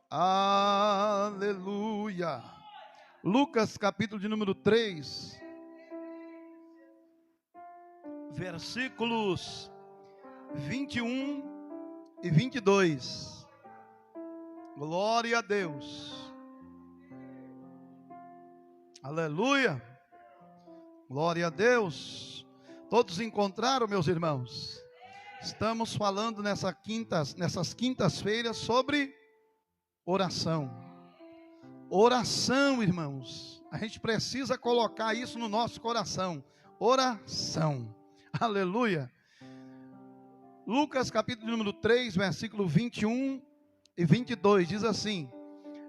Aleluia. Lucas capítulo de número 3, versículos 21 e 22. Glória a Deus. Aleluia. Glória a Deus. Todos encontraram, meus irmãos? Estamos falando nessas quintas-feiras sobre oração. Oração, irmãos. A gente precisa colocar isso no nosso coração. Oração. Aleluia. Lucas capítulo número 3, versículo 21 e 22, diz assim: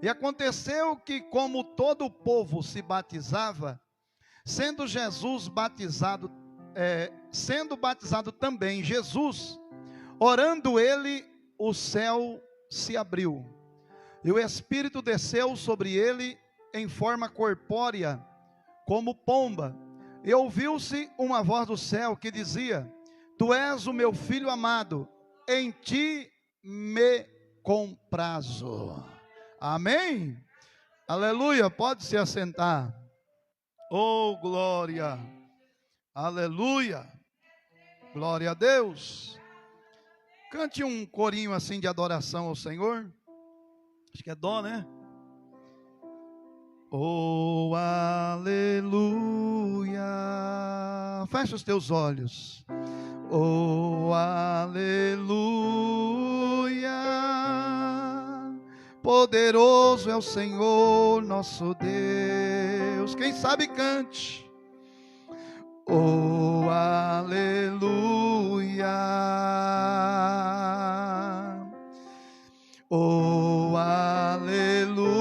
E aconteceu que, como todo o povo se batizava, sendo batizado também Jesus, orando ele, o céu se abriu, e o Espírito desceu sobre ele em forma corpórea, como pomba, e ouviu-se uma voz do céu que dizia: Tu és o meu filho amado, em ti me comprazo. Amém? Aleluia, pode se assentar. Oh, glória. Aleluia. Glória a Deus. Cante um corinho assim de adoração ao Senhor. Acho que é dó, né? Oh, aleluia. Fecha os teus olhos. Oh, aleluia. Poderoso é o Senhor nosso Deus. Quem sabe cante. Oh, aleluia. Oh, aleluia.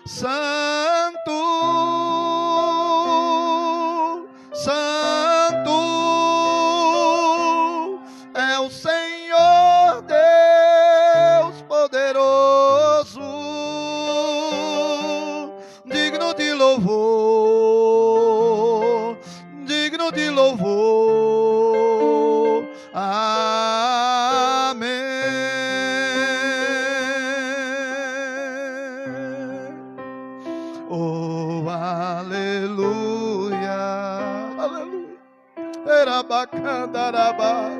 Santo, Santo é o Senhor Deus poderoso, digno de louvor, digno de louvor. Amém. Oh, aleluia. Aleluia. Erabacandaraba.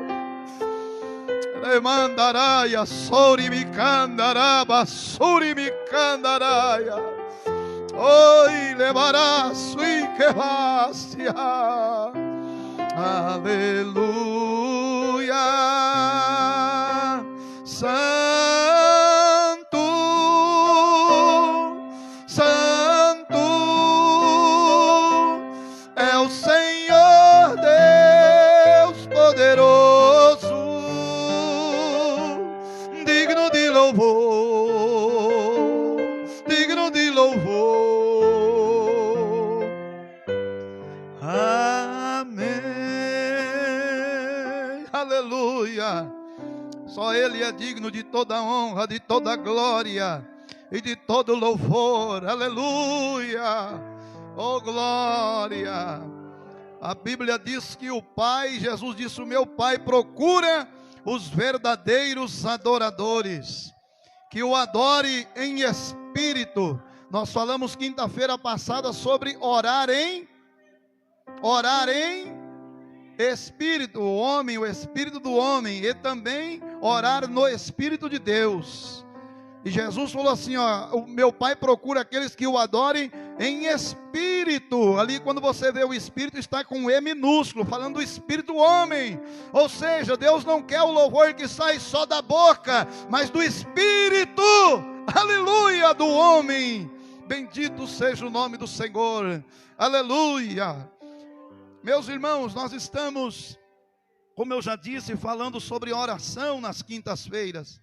Remandaraia, sorimicandaraba, surimicandaraya. Oi, levará sui que vastia. Aleluia. Santo, Santo é o Senhor Deus poderoso, digno de louvor, digno de louvor. Amém. Aleluia. Só Ele é digno de toda honra, de toda glória e de todo louvor. Aleluia. Oh, glória. A Bíblia diz que o Pai, Jesus disse: o meu Pai procura os verdadeiros adoradores, que o adore em espírito. Nós falamos quinta-feira passada sobre orar em espírito, o homem, o espírito do homem, e também orar no Espírito de Deus. E Jesus falou assim, o meu Pai procura aqueles que o adorem em espírito. Ali quando você vê o espírito, está com E minúsculo, falando do espírito do homem. Ou seja, Deus não quer o louvor que sai só da boca, mas do espírito, aleluia, do homem. Bendito seja o nome do Senhor, aleluia. Meus irmãos, nós estamos, como eu já disse, falando sobre oração nas quintas-feiras.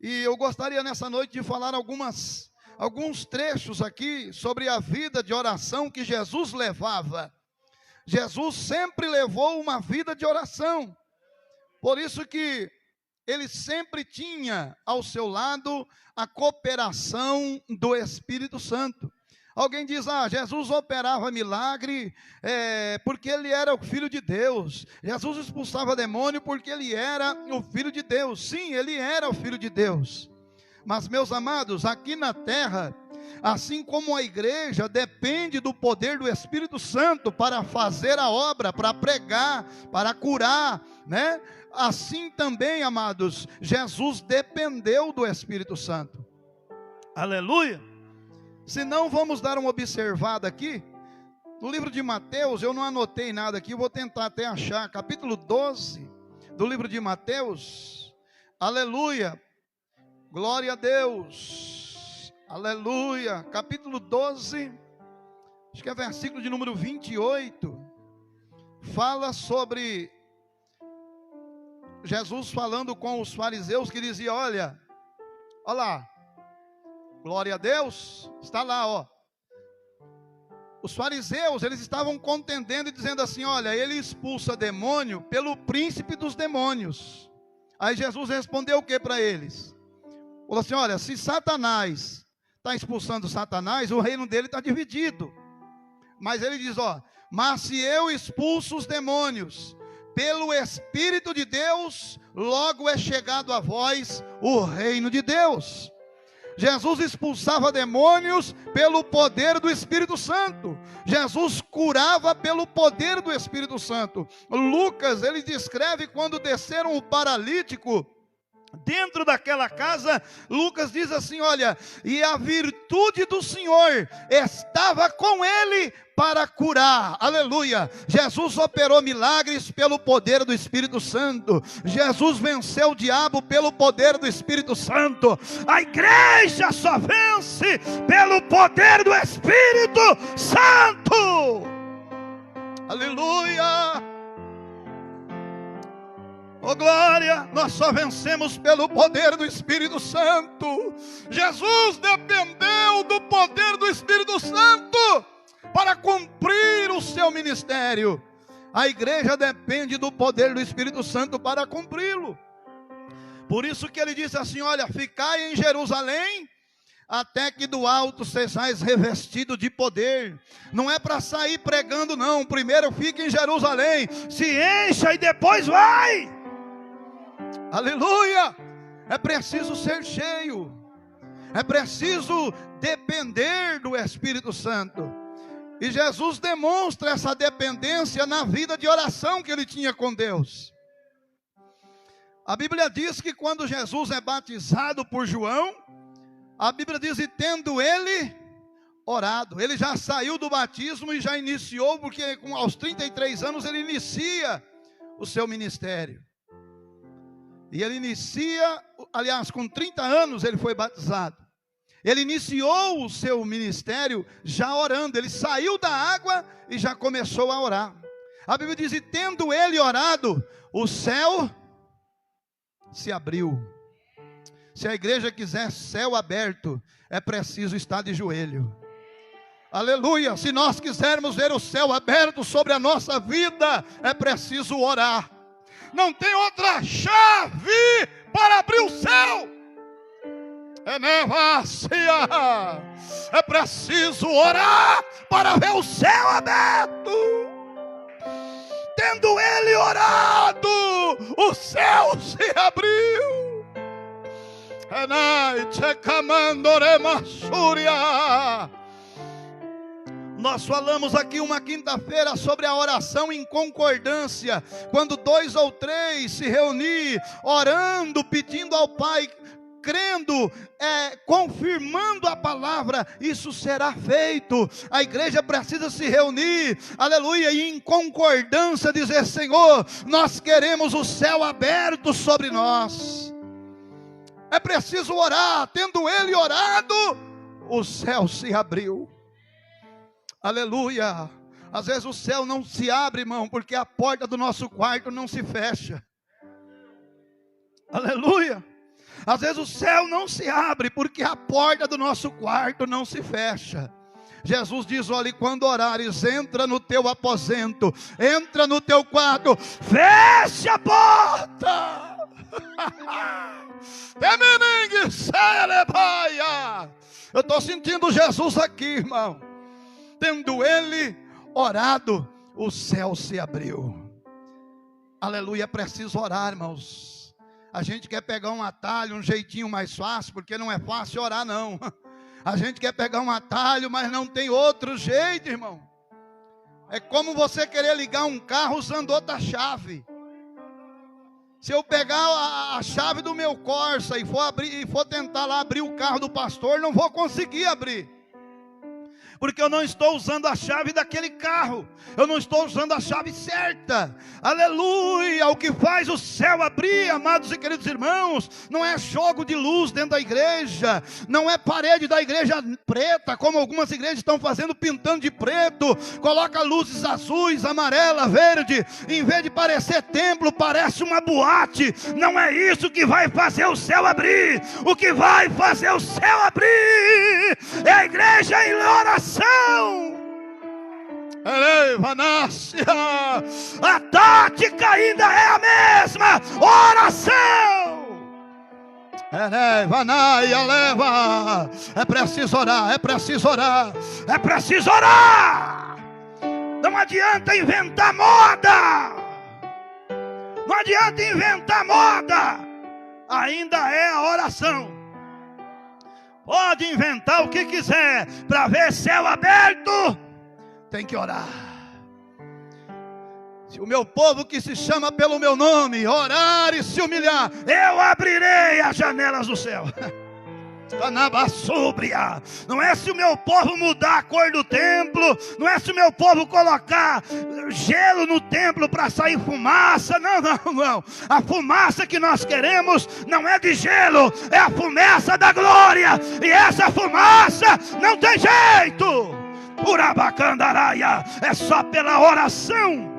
E eu gostaria nessa noite de falar alguns trechos aqui sobre a vida de oração que Jesus levava. Jesus sempre levou uma vida de oração. Por isso que ele sempre tinha ao seu lado a cooperação do Espírito Santo. Alguém diz, Jesus operava milagre porque ele era o Filho de Deus. Jesus expulsava demônio porque ele era o Filho de Deus. Sim, ele era o Filho de Deus. Mas, meus amados, aqui na terra, assim como a igreja depende do poder do Espírito Santo para fazer a obra, para pregar, para curar, né? Assim também, amados, Jesus dependeu do Espírito Santo. Aleluia! Se não, vamos dar uma observada aqui. No livro de Mateus, eu não anotei nada aqui, vou tentar até achar. Capítulo 12 do livro de Mateus. Aleluia. Glória a Deus. Aleluia. Capítulo 12, acho que é versículo de número 28. Fala sobre Jesus falando com os fariseus que dizia, olha lá. Glória a Deus, está lá, ó. Os fariseus, eles estavam contendendo e dizendo assim, olha, ele expulsa demônio pelo príncipe dos demônios. Aí Jesus respondeu o que para eles? Falou assim, olha, se Satanás está expulsando Satanás, o reino dele está dividido. Mas ele diz, mas se eu expulso os demônios pelo Espírito de Deus, logo é chegado a vós o reino de Deus. Jesus expulsava demônios pelo poder do Espírito Santo. Jesus curava pelo poder do Espírito Santo. Lucas, ele descreve quando desceram o paralítico dentro daquela casa. Lucas diz assim, olha, e a virtude do Senhor estava com ele para curar. Aleluia. Jesus operou milagres pelo poder do Espírito Santo. Jesus venceu o diabo pelo poder do Espírito Santo. A igreja só vence pelo poder do Espírito Santo. Aleluia. Oh glória, nós só vencemos pelo poder do Espírito Santo. Jesus dependeu do poder do Espírito Santo para cumprir o seu ministério. A igreja depende do poder do Espírito Santo para cumpri-lo. Por isso que ele disse assim, olha, ficai em Jerusalém, até que do alto sejais revestido de poder. Não é para sair pregando não, primeiro fica em Jerusalém, se encha e depois vai. Aleluia, é preciso ser cheio, é preciso depender do Espírito Santo. E Jesus demonstra essa dependência na vida de oração que ele tinha com Deus. A Bíblia diz que quando Jesus é batizado por João, a Bíblia diz, e tendo ele orado, ele já saiu do batismo e já iniciou, porque aos 33 anos ele inicia o seu ministério. E ele inicia, aliás, com 30 anos ele foi batizado. Ele iniciou o seu ministério já orando. Ele saiu da água e já começou a orar. A Bíblia diz, e tendo ele orado, o céu se abriu. Se a igreja quiser céu aberto, é preciso estar de joelho. Aleluia, se nós quisermos ver o céu aberto sobre a nossa vida, é preciso orar. Não tem outra chave para abrir o céu. É preciso orar para ver o céu aberto. Tendo ele orado, o céu se abriu. Nós falamos aqui uma quinta-feira sobre a oração em concordância. Quando 2 ou 3 se reunir, orando, pedindo ao Pai, crendo, confirmando a palavra, isso será feito. A igreja precisa se reunir, aleluia, e em concordância dizer, Senhor, nós queremos o céu aberto sobre nós. É preciso orar. Tendo ele orado, o céu se abriu. Aleluia. Às vezes o céu não se abre, irmão, porque a porta do nosso quarto não se fecha. Aleluia. Às vezes o céu não se abre porque a porta do nosso quarto não se fecha. Jesus diz, olha, quando orares, entra no teu aposento, entra no teu quarto, feche a porta. Eu estou sentindo Jesus aqui, irmão. Tendo ele orado, o céu se abriu. Aleluia, é preciso orar, irmãos. A gente quer pegar um atalho, um jeitinho mais fácil, porque não é fácil orar, não. A gente quer pegar um atalho, mas não tem outro jeito, irmão. É como você querer ligar um carro usando outra chave. Se eu pegar a chave do meu Corsa e for tentar lá abrir o carro do pastor, não vou conseguir abrir. Porque eu não estou usando a chave daquele carro. Eu não estou usando a chave certa. Aleluia! O que faz o céu abrir, amados e queridos irmãos, não é jogo de luz dentro da igreja. Não é parede da igreja preta, como algumas igrejas estão fazendo, pintando de preto. Coloca luzes azuis, amarela, verde. Em vez de parecer templo, parece uma boate. Não é isso que vai fazer o céu abrir. O que vai fazer o céu abrir é a igreja em oração. A tática ainda é a mesma: oração. É preciso orar, é preciso orar, é preciso orar. Não adianta inventar moda. Não adianta inventar moda. Ainda é a oração. Pode inventar o que quiser, para ver céu aberto, tem que orar. Se o meu povo que se chama pelo meu nome orar e se humilhar, eu abrirei as janelas do céu. Não é se o meu povo mudar a cor do templo, não é se o meu povo colocar gelo no templo para sair fumaça, não. A fumaça que nós queremos não é de gelo, é a fumaça da glória, e essa fumaça não tem jeito. Urabacandaraia, é só pela oração.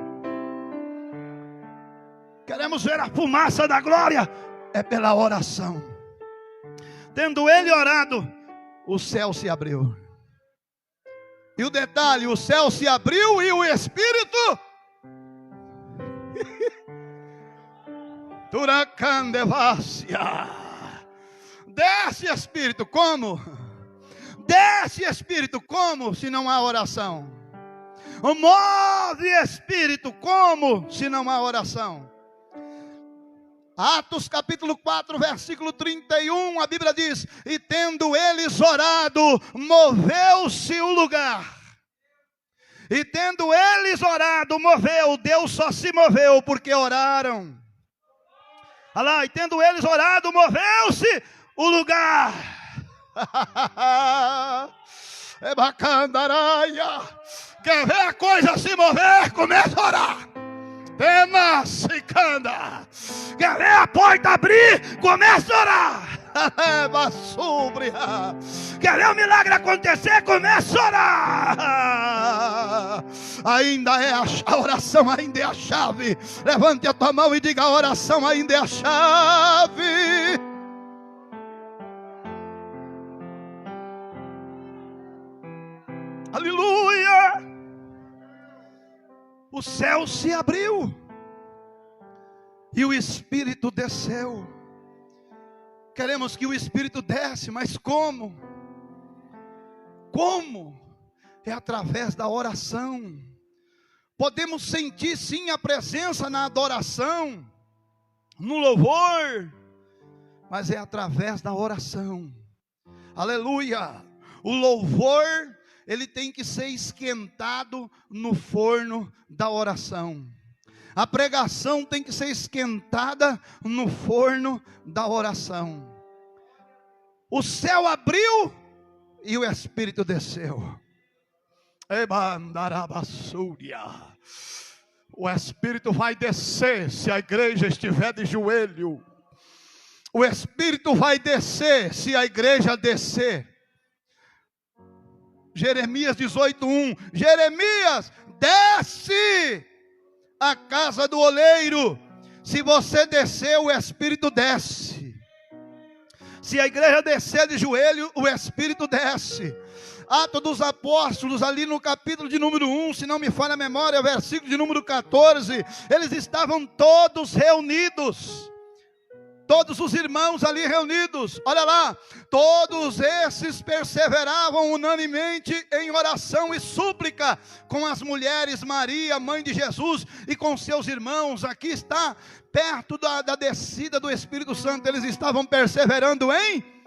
Queremos ver a fumaça da glória, é pela oração. Tendo ele orado, o céu se abriu. E o detalhe, o céu se abriu e o Espírito Turacandevácia. Desce, Espírito, como? Desce, Espírito, como? Se não há oração. Move, Espírito, como? Se não há oração. Atos capítulo 4, versículo 31, a Bíblia diz: e tendo eles orado, moveu-se o lugar. E tendo eles orado, moveu. Deus só se moveu porque oraram. Olha lá, e tendo eles orado, moveu-se o lugar. É bacandaraia. Quer ver a coisa se mover? Começa a orar. Quer ver a porta abrir? Começa a orar. Quer ver o milagre acontecer? Começa a orar. Ainda é a oração, ainda é a chave. Levante a tua mão e diga: a oração ainda é a chave. Aleluia. O céu se abriu e o Espírito desceu. Queremos que o Espírito desce, mas como? Como? É através da oração. Podemos sentir sim a presença na adoração, no louvor, mas é através da oração. Aleluia! O louvor, ele tem que ser esquentado no forno da oração. A pregação tem que ser esquentada no forno da oração. O céu abriu e o Espírito desceu. O Espírito vai descer se a igreja estiver de joelho. O Espírito vai descer se a igreja descer. Jeremias 18:1. Jeremias, desce a casa do oleiro. Se você descer, o Espírito desce. Se a igreja descer de joelho, o Espírito desce. Atos dos Apóstolos, ali no capítulo de número 1, se não me falha a memória, versículo de número 14, eles estavam todos reunidos. todos os irmãos ali reunidos, olha lá, todos esses perseveravam unanimemente em oração e súplica com as mulheres, Maria, mãe de Jesus, e com seus irmãos. Aqui está, perto da descida do Espírito Santo, eles estavam perseverando em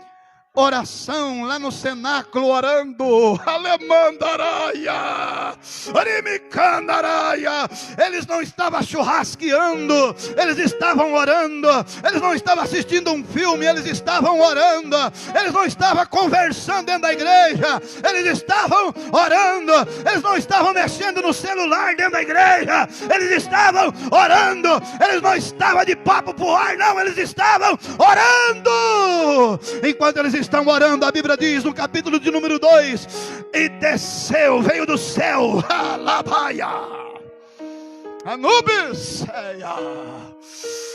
oração, lá no cenáculo, orando. Alemandaraia, Arimicandaraia. Eles não estavam churrasqueando, eles estavam orando. Eles não estavam assistindo um filme, eles estavam orando. Eles não estavam conversando dentro da igreja, eles estavam orando. Eles não estavam mexendo no celular dentro da igreja, eles estavam orando. Eles não estavam de papo pro ar, não, eles estavam orando. Enquanto eles estão orando, a Bíblia diz no capítulo de número 2: e desceu, veio do céu, Alabaia, Anubis,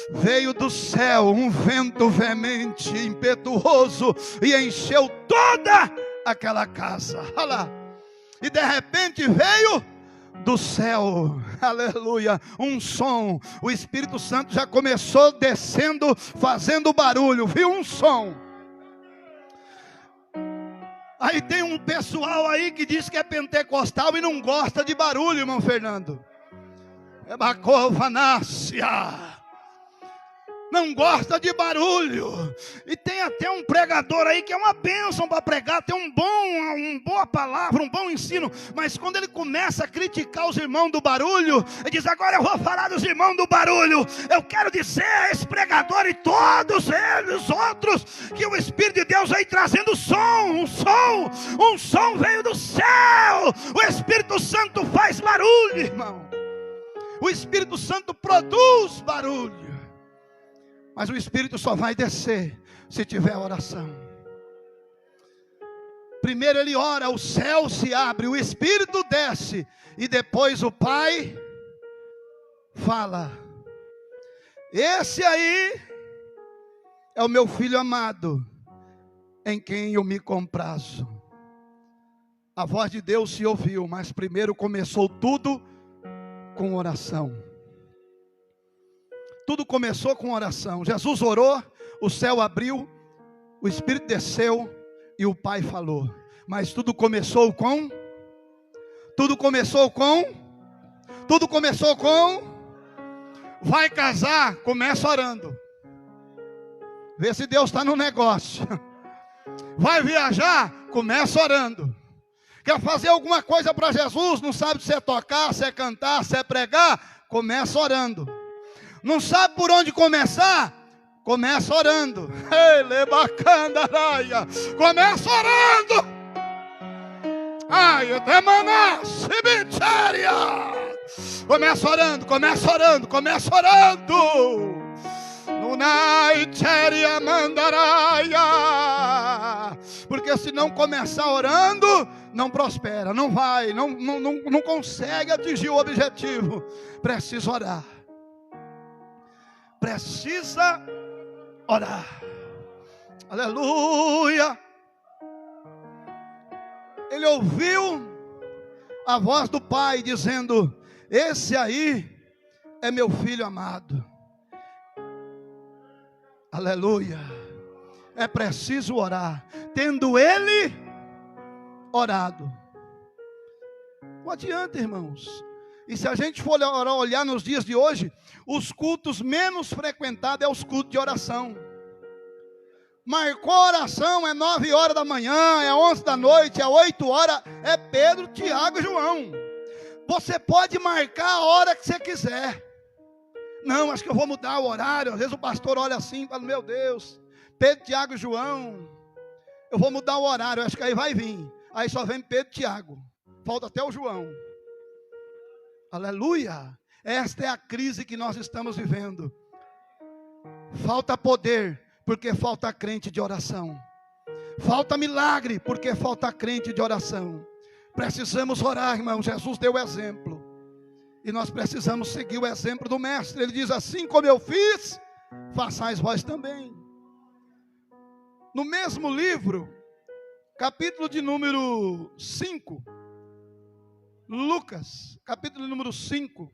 veio do céu um vento veemente, impetuoso, e encheu toda aquela casa. Olha lá. E de repente veio do céu, aleluia, um som. O Espírito Santo já começou descendo, fazendo barulho, viu um som. Aí tem um pessoal aí que diz que é pentecostal e não gosta de barulho, irmão Fernando. É bacovanácia. Não gosta de barulho. E tem até um pregador aí que é uma bênção para pregar, tem uma boa palavra, um bom ensino. Mas quando ele começa a criticar os irmãos do barulho, ele diz: agora eu vou falar dos irmãos do barulho. Eu quero dizer a esse pregador e todos eles outros, que o Espírito de Deus veio trazendo um som veio do céu. O Espírito Santo faz barulho, irmão. O Espírito Santo produz barulho. Mas o Espírito só vai descer se tiver oração. Primeiro ele ora, o céu se abre, o Espírito desce, e depois o Pai fala: esse aí é o meu filho amado, em quem eu me comprazo. A voz de Deus se ouviu, mas primeiro começou tudo com oração. Tudo começou com oração. Jesus orou, o céu abriu, o Espírito desceu e o Pai falou. Mas tudo começou com vai casar, começa orando. Vê se Deus está no negócio. Vai viajar, começa orando. Quer fazer alguma coisa para Jesus, não sabe se é tocar, se é cantar, se é pregar, começa orando. Não sabe por onde começar? Começa orando. Começa orando. Ai, demana, cemitéria. Começa orando, começa orando, começa orando. Nunaiteria mandaraia. Porque se não começar orando, não prospera, não vai, não consegue atingir o objetivo. Precisa orar. Precisa orar. Aleluia. Ele ouviu a voz do Pai dizendo: esse aí é meu filho amado. Aleluia. É preciso orar. Tendo ele orado. Não adianta, irmãos. E se a gente for olhar nos dias de hoje, os cultos menos frequentados é os cultos de oração. Marcou oração, é 9 horas da manhã, é 11 da noite, é 8 horas, é Pedro, Tiago e João. Você pode marcar a hora que você quiser. Não, acho que eu vou mudar o horário. Às vezes o pastor olha assim e fala: meu Deus, Pedro, Tiago e João, eu vou mudar o horário, acho que aí vai vir. Aí só vem Pedro e Tiago, falta até o João. Aleluia. Esta é a crise que nós estamos vivendo. Falta poder, porque falta crente de oração. Falta milagre, porque falta crente de oração. Precisamos orar, irmão. Jesus deu exemplo, e nós precisamos seguir o exemplo do mestre. Ele diz: assim como eu fiz, façais vós também. No mesmo livro, capítulo de número 5, Lucas, capítulo número 5.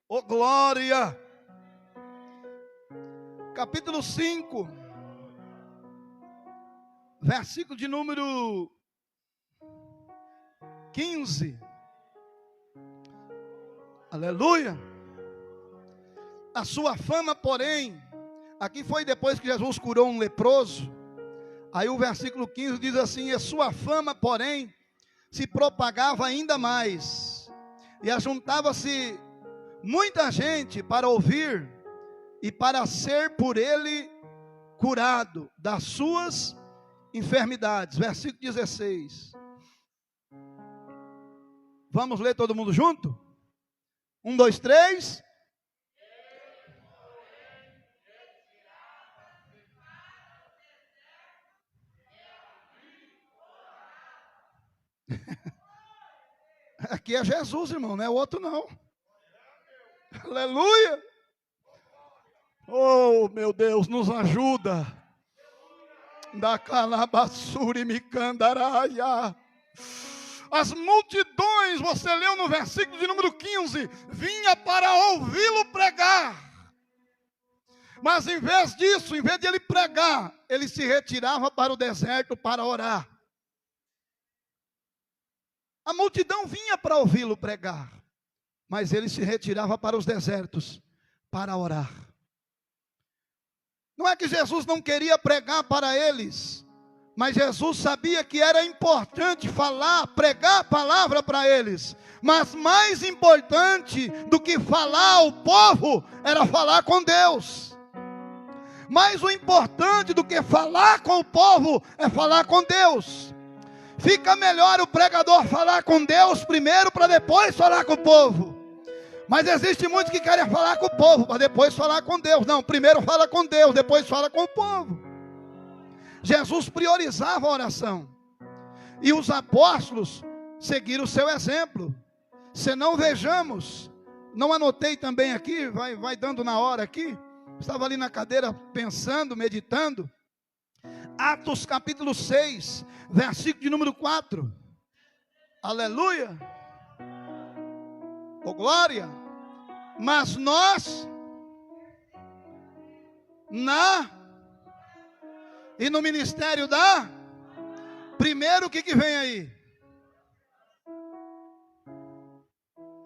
Oh glória! capítulo 5, versículo de número 15. Aleluia. A sua fama, porém, aqui foi depois que Jesus curou um leproso. Aí o versículo 15 diz assim: a sua fama, porém, se propagava ainda mais, e ajuntava-se muita gente para ouvir e para ser por ele curado das suas enfermidades. Versículo 16. Vamos ler todo mundo junto? 1, 2, 3. Aqui é Jesus, irmão, não é outro não. Aleluia. Oh, meu Deus, nos ajuda. Da calabassura me candaraia. As multidões, você leu no versículo de número 15, vinha para ouvi-lo pregar. Mas em vez disso, em vez de ele pregar, ele se retirava para o deserto para orar. A multidão vinha para ouvi-lo pregar, mas ele se retirava para os desertos para orar. Não é que Jesus não queria pregar para eles, mas Jesus sabia que era importante falar, pregar a palavra para eles. Mas mais importante do que falar ao povo era falar com Deus. Mas o importante do que falar com o povo é falar com Deus. Fica melhor o pregador falar com Deus primeiro para depois falar com o povo. Mas existe muitos que querem falar com o povo para depois falar com Deus. Não, primeiro fala com Deus, depois fala com o povo. Jesus priorizava a oração. E os apóstolos seguiram o seu exemplo. Se não vejamos, não anotei também aqui, vai dando na hora aqui. Estava ali na cadeira pensando, meditando. Atos capítulo 6, versículo de número 4. Aleluia. Oh glória. Mas nós, e no ministério primeiro o que vem aí?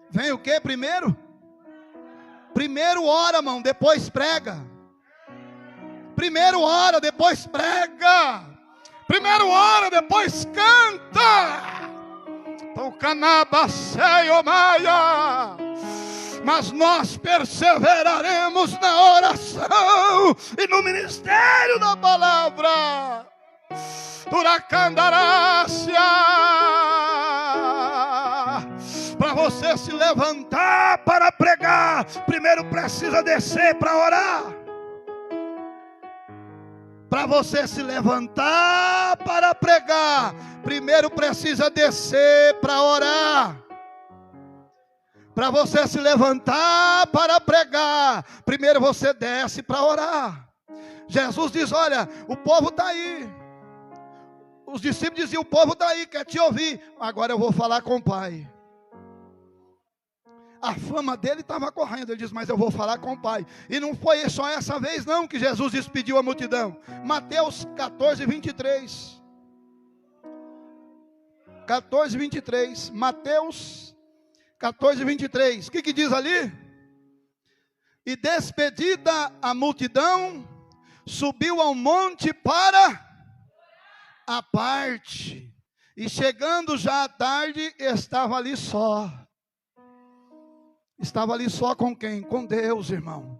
Vem o que primeiro? Primeiro ora, irmão, depois prega. Primeiro ora, depois prega. Primeiro ora, depois canta. Mas nós perseveraremos na oração e no ministério da palavra. Turacandarácia. Para você se levantar para pregar, primeiro precisa descer para orar. Para você se levantar para pregar, primeiro precisa descer para orar. Para você se levantar para pregar, primeiro você desce para orar. Jesus diz: olha, o povo está aí. Os discípulos diziam: o povo está aí, quer te ouvir. Agora eu vou falar com o Pai. A fama dele estava correndo. Ele diz: mas eu vou falar com o Pai. E não foi só essa vez não que Jesus despediu a multidão. Mateus 14, 23. 14, 23. Mateus 14, 23. O que diz ali? E despedida a multidão, subiu ao monte para a parte. E chegando já à tarde, estava ali só. Estava ali só com quem? Com Deus, irmão.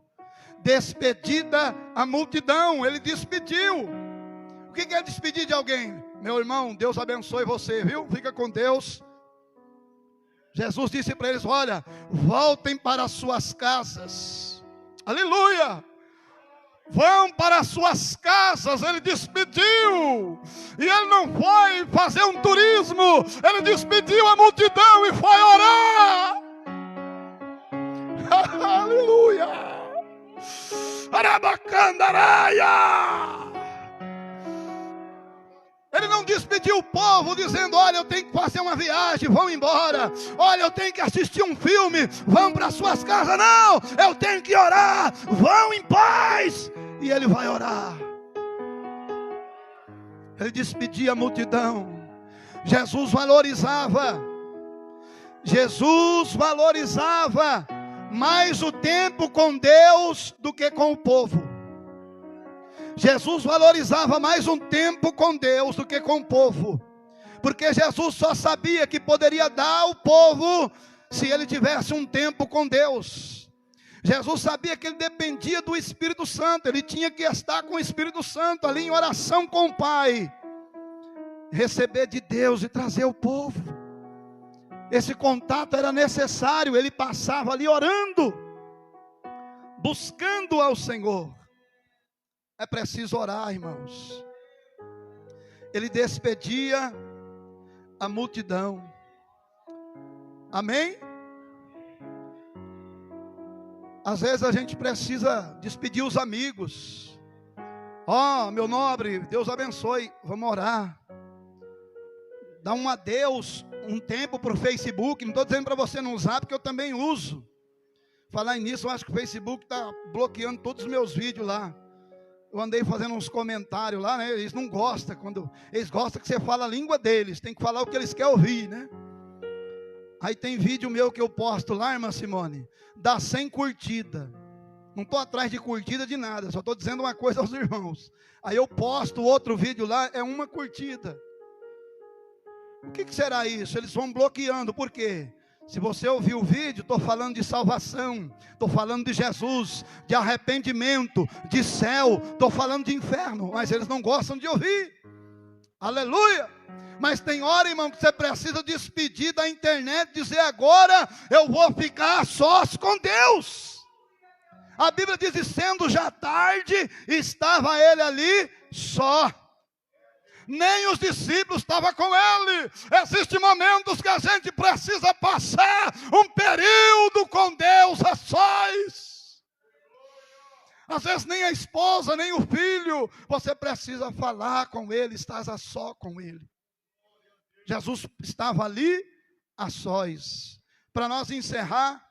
Despedida a multidão, ele despediu. O que é despedir de alguém? Meu irmão, Deus abençoe você, viu? Fica com Deus. Jesus disse para eles: olha, voltem para as suas casas. Aleluia! Vão para as suas casas. Ele despediu. E ele não foi fazer um turismo. Ele despediu a multidão e foi orar. Aleluia. Arabacandaraia. Ele não despediu o povo dizendo: olha, eu tenho que fazer uma viagem, vão embora. Olha, eu tenho que assistir um filme, vão para suas casas. Não, eu tenho que orar, vão em paz. e ele vai orar. Ele despedia a multidão. Jesus valorizava mais o tempo com Deus do que com o povo. Jesus valorizava mais um tempo com Deus do que com o povo, porque Jesus só sabia que poderia dar ao povo se ele tivesse um tempo com Deus. Jesus sabia que ele dependia do Espírito Santo, ele tinha que estar com o Espírito Santo ali em oração com o Pai, receber de Deus e trazer o povo. Esse contato era necessário, ele passava ali orando, buscando ao Senhor. É preciso orar, irmãos. Ele despedia a multidão. Amém? Às vezes a gente precisa despedir os amigos. Ó, meu nobre, Deus abençoe, vamos orar. Dá um adeus, um tempo para o Facebook. Não estou dizendo para você não usar, porque eu também uso. Falar nisso, eu acho que o Facebook está bloqueando todos os meus vídeos lá. Eu andei fazendo uns comentários lá, né? Eles não gostam, eles gostam que você fala a língua deles, tem que falar o que eles querem ouvir, né? Aí tem vídeo meu que eu posto lá, irmã Simone, dá 100 curtidas. Não estou atrás de curtida de nada, só estou dizendo uma coisa aos irmãos. Aí eu posto outro vídeo lá, é uma curtida. O que será isso? Eles vão bloqueando, por quê? Se você ouvir o vídeo, estou falando de salvação, estou falando de Jesus, de arrependimento, de céu, estou falando de inferno, mas eles não gostam de ouvir. Aleluia! Mas tem hora, irmão, que você precisa despedir da internet, dizer agora eu vou ficar a sós com Deus. A Bíblia diz, e sendo já tarde, estava ele ali só. Nem os discípulos estavam com ele. Existem momentos que a gente precisa passar um período com Deus a sós. Às vezes nem a esposa, nem o filho, você precisa falar com ele, estás a só com ele. Jesus estava ali a sós. Para nós encerrar,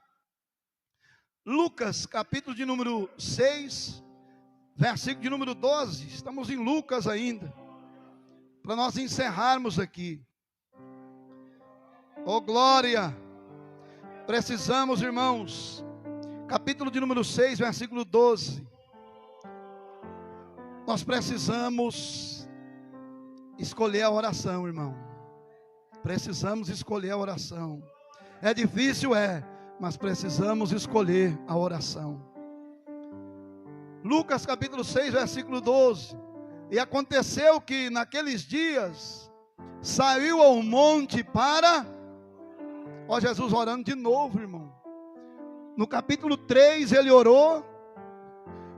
Lucas, capítulo de número 6, versículo de número 12. Estamos em Lucas ainda. Para nós encerrarmos aqui. Oh glória! Precisamos, irmãos, capítulo de número 6, versículo 12. Nós precisamos escolher a oração, irmão. Precisamos escolher a oração. É difícil, mas precisamos escolher a oração. Lucas capítulo 6, versículo 12. E aconteceu que naqueles dias saiu ao monte para... Ó, Jesus orando de novo, irmão. No capítulo 3 ele orou.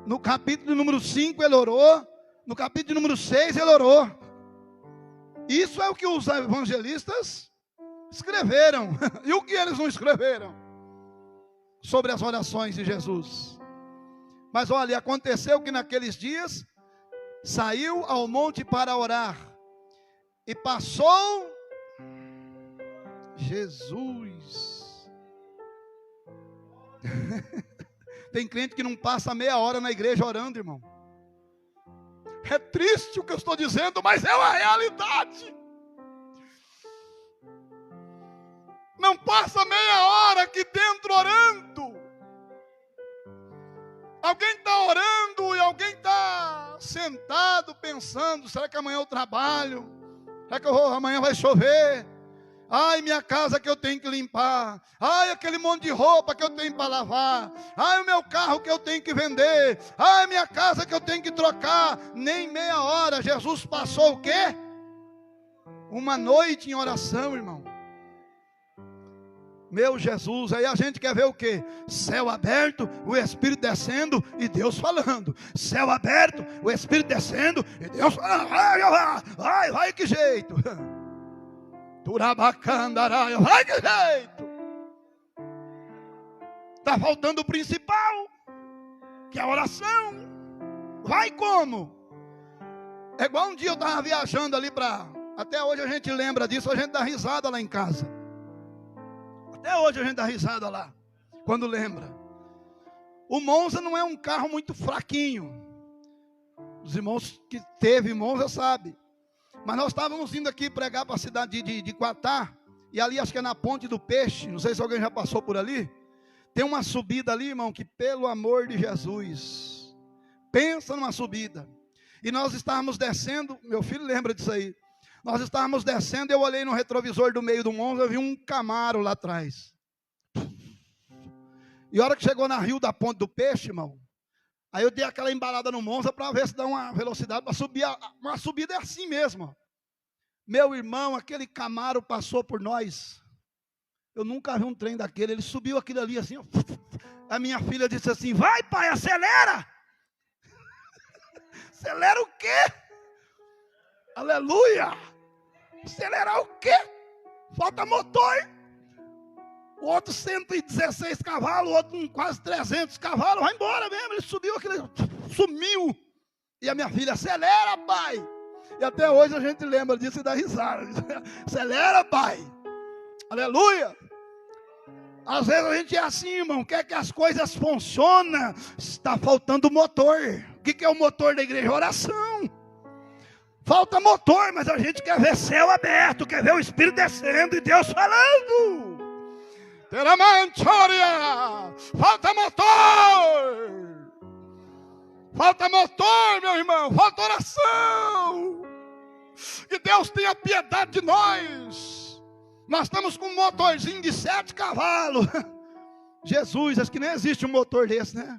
No capítulo número 5 ele orou. No capítulo número 6 ele orou. Isso é o que os evangelistas escreveram. E o que eles não escreveram? Sobre as orações de Jesus. Mas olha, aconteceu que naqueles dias saiu ao monte para orar. E passou Jesus. Tem crente que não passa meia hora na igreja orando, irmão. É triste o que eu estou dizendo, mas é uma realidade. Não passa meia hora aqui dentro orando. Alguém está orando e alguém está sentado pensando, será que amanhã eu trabalho? Será que amanhã vai chover? Ai, minha casa que eu tenho que limpar. Ai, aquele monte de roupa que eu tenho para lavar. Ai, o meu carro que eu tenho que vender. Ai, minha casa que eu tenho que trocar. Nem meia hora. Jesus passou o quê? Uma noite em oração, irmão. Meu Jesus, aí a gente quer ver o quê? Céu aberto, o Espírito descendo e Deus falando. Céu aberto, o Espírito descendo e Deus falando. Vai, que jeito. Vai que jeito. Está faltando o principal, que é a oração. Vai como? É igual um dia eu estava viajando ali para... Até hoje a gente lembra disso, a gente dá risada lá em casa. Até hoje a gente dá risada lá, quando lembra. O Monza não é um carro muito fraquinho. Os irmãos que teve irmãos já sabem. Mas nós estávamos indo aqui pregar para a cidade de Quatá. E ali acho que é na Ponte do Peixe. Não sei se alguém já passou por ali. Tem uma subida ali, irmão, que pelo amor de Jesus. Pensa numa subida. E nós estávamos descendo. Meu filho lembra disso aí. Nós estávamos descendo. Eu olhei no retrovisor do meio do Monza. Eu vi um Camaro lá atrás. E a hora que chegou na Rio da Ponte do Peixe, irmão. Aí eu dei aquela embalada no Monza para ver se dá uma velocidade para subir. Uma subida é assim mesmo. Ó. Meu irmão, aquele Camaro passou por nós. Eu nunca vi um trem daquele. Ele subiu aquilo ali assim. Ó. A minha filha disse assim: vai, pai, acelera. Acelera o quê? Aleluia. Acelerar o quê? Falta motor. O outro 116 cavalos, o outro com quase 300 cavalos, vai embora mesmo. Ele subiu aquele, sumiu. E a minha filha: acelera, pai. E até hoje a gente lembra disso e dá risada. Acelera, pai. Aleluia. Às vezes a gente é assim, irmão, quer que as coisas funcionem, está faltando motor. O que é o motor da igreja? Oração. Falta motor, mas a gente quer ver céu aberto, quer ver o Espírito descendo e Deus falando. Falta motor. Falta motor, meu irmão. Falta oração. Que Deus tenha piedade de nós. Nós estamos com um motorzinho de 7 cavalos. Jesus, acho que nem existe um motor desse, né?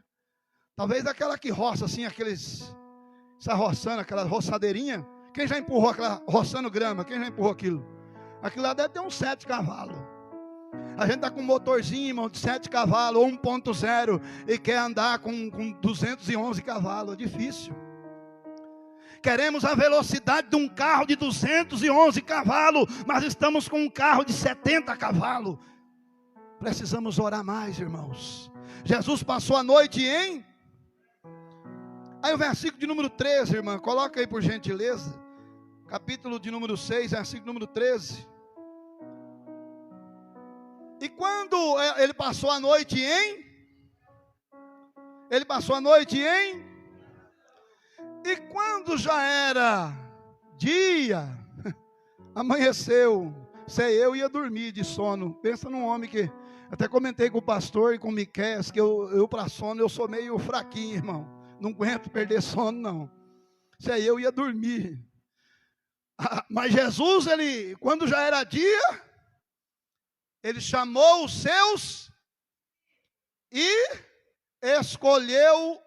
Talvez aquela que roça assim, aqueles... Essa roçando, aquela roçadeirinha. Quem já empurrou aquela roçando grama? Quem já empurrou aquilo? Aquilo lá deve ter uns 7 cavalos. A gente está com um motorzinho, irmão, de 7 cavalos ou 1.0 e quer andar com 211 cavalos. É difícil. Queremos a velocidade de um carro de 211 cavalos, mas estamos com um carro de 70 cavalos. Precisamos orar mais, irmãos. Jesus passou a noite em... Aí o versículo de número 13, irmã, coloca aí por gentileza. Capítulo de número 6, versículo número 13. E quando ele passou a noite em... Ele passou a noite em... E quando já era dia, amanheceu, sei eu ia dormir de sono. Pensa num homem que... Até comentei com o pastor e com o Miqueias, que eu para sono eu sou meio fraquinho, irmão. Não aguento perder sono, não. Sei eu ia dormir. Mas Jesus, ele, quando já era dia... Ele chamou os seus e escolheu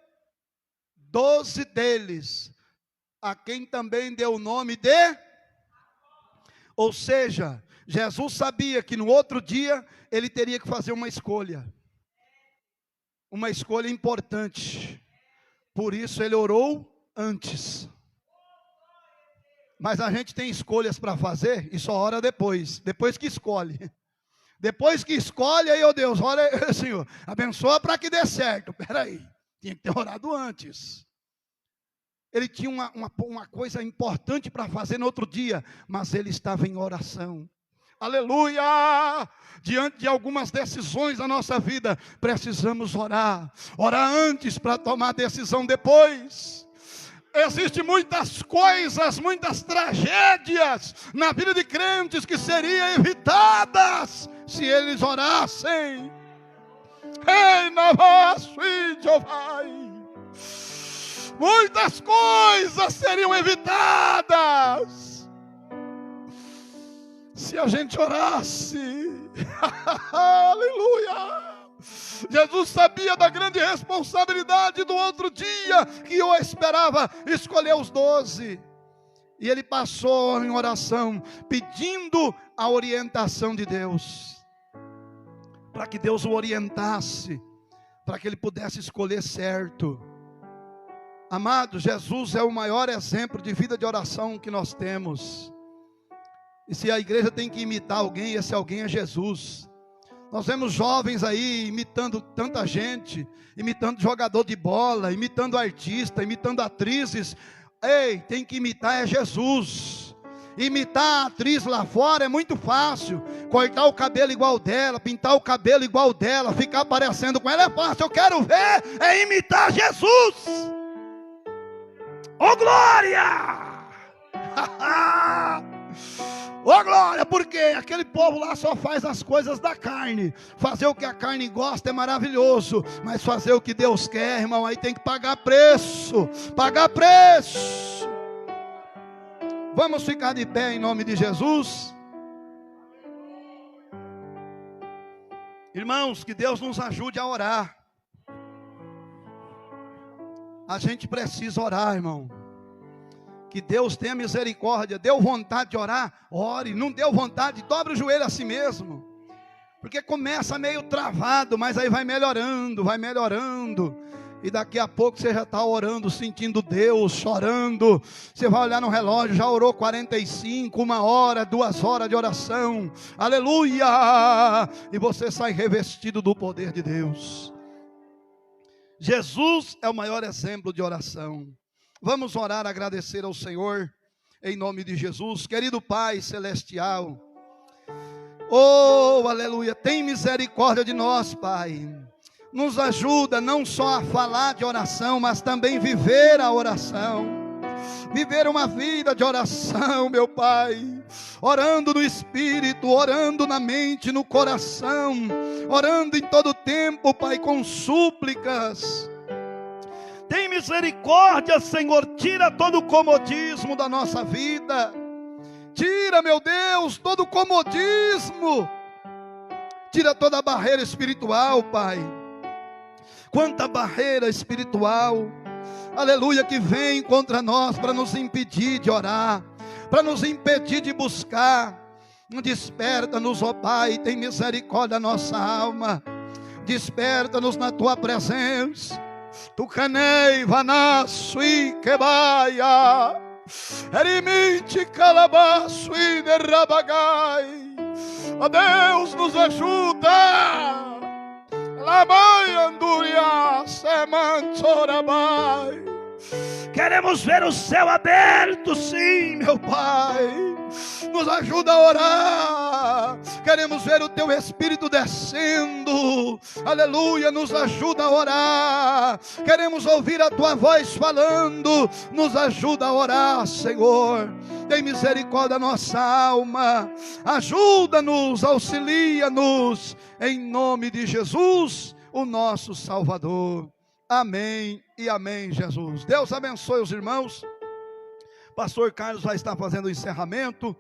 12 deles, a quem também deu o nome de... Ou seja, Jesus sabia que no outro dia ele teria que fazer uma escolha importante. Por isso ele orou antes. Mas a gente tem escolhas para fazer e só ora depois que escolhe. Depois que escolhe, aí, ó Deus, olha, Senhor, abençoa para que dê certo. Espera aí, tinha que ter orado antes. Ele tinha uma coisa importante para fazer no outro dia, mas ele estava em oração. Aleluia! Diante de algumas decisões da nossa vida, precisamos orar. Orar antes para tomar decisão depois. Existem muitas coisas, muitas tragédias na vida de crentes que seriam evitadas se eles orassem. Ei, muitas coisas seriam evitadas se a gente orasse. Aleluia! Jesus sabia da grande responsabilidade do outro dia que o esperava, escolheu os 12. E ele passou em oração, pedindo a orientação de Deus, para que Deus o orientasse, para que ele pudesse escolher certo. Amado, Jesus é o maior exemplo de vida de oração que nós temos. E se a igreja tem que imitar alguém, esse alguém é Jesus. Nós vemos jovens aí imitando tanta gente, imitando jogador de bola, imitando artista, imitando atrizes. Ei, tem que imitar é Jesus. Imitar a atriz lá fora é muito fácil. Cortar o cabelo igual dela, pintar o cabelo igual dela, ficar parecendo com ela é fácil. Eu quero ver é imitar Jesus. Oh glória! Oh glória, porque aquele povo lá só faz as coisas da carne. Fazer o que a carne gosta é maravilhoso, mas fazer o que Deus quer, irmão, aí tem que pagar preço. Pagar preço. Vamos ficar de pé em nome de Jesus. Irmãos, que Deus nos ajude a orar. A gente precisa orar, irmão. Que Deus tenha misericórdia. Deu vontade de orar? Ore. Não deu vontade? Dobre o joelho a si mesmo. Porque começa meio travado, mas aí vai melhorando, vai melhorando. E daqui a pouco você já está orando, sentindo Deus, chorando. Você vai olhar no relógio, já orou 45, 1 hora, 2 horas de oração. Aleluia! E você sai revestido do poder de Deus. Jesus é o maior exemplo de oração. Vamos orar, agradecer ao Senhor, em nome de Jesus. Querido Pai Celestial, oh, aleluia, tem misericórdia de nós, Pai. Nos ajuda não só a falar de oração, mas também viver a oração. Viver uma vida de oração, meu Pai. Orando no Espírito, orando na mente, no coração. Orando em todo tempo, Pai, com súplicas. Tem misericórdia, Senhor, tira todo o comodismo da nossa vida. Tira, meu Deus, todo o comodismo. Tira toda a barreira espiritual, Pai. Quanta barreira espiritual, aleluia, que vem contra nós para nos impedir de orar, para nos impedir de buscar. Desperta-nos, ó Pai, tem misericórdia da nossa alma. Desperta-nos na Tua presença. Tu canei vanasui kebaia erimite calabaço e derrabagai. Ó Deus, nos ajuda. Labai anduria semantorabai. Queremos ver o céu aberto, sim, meu Pai. Nos ajuda a orar. Queremos ver o Teu Espírito descendo. Aleluia, nos ajuda a orar. Queremos ouvir a Tua voz falando. Nos ajuda a orar, Senhor. Tem misericórdia da nossa alma. Ajuda-nos, auxilia-nos. Em nome de Jesus, o nosso Salvador. Amém e amém, Jesus. Deus abençoe os irmãos. Pastor Carlos vai estar fazendo o encerramento.